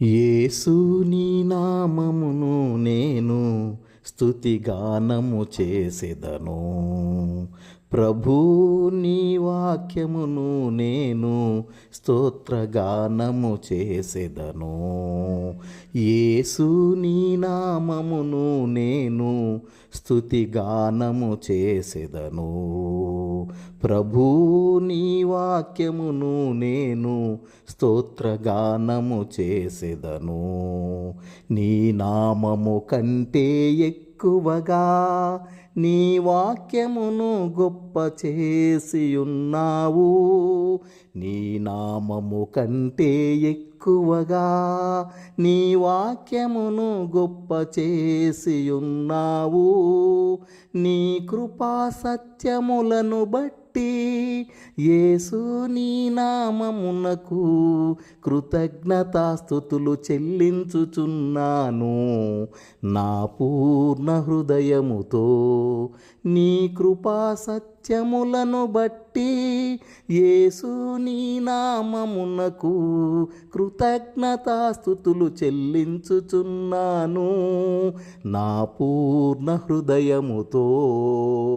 యేసు నీ నామమును నేను స్తుతిగానము చేసెదను. ప్రభూ నీ వాక్యమును నేను స్తోత్రగానము చేసెదను. యేసు నీ నామమును నేను స్తుతిగానము చేసెదను. ప్రభూ నీ వాక్యమును నేను స్తోత్రగానము చేసెదను. నీ నామము కంటే ఎక్కువగా నీ వాక్యమును గొప్ప చేసి ఉన్నావు. నీ నామము కంటే ఎక్కువగా నీ వాక్యమును గొప్ప చేసి ఉన్నావు. నీ కృపా సత్యములను బట్టి యేసు నీ నామమునకు కృతజ్ఞతాస్తుతులు చెల్లించుచున్నాను. నా పూర్ణ హృదయముతో నీ కృపా సత్యములను బట్టి యేసు నీ నామమునకు కృతజ్ఞతాస్తుతులు చెల్లించుచున్నాను. నా పూర్ణ హృదయముతో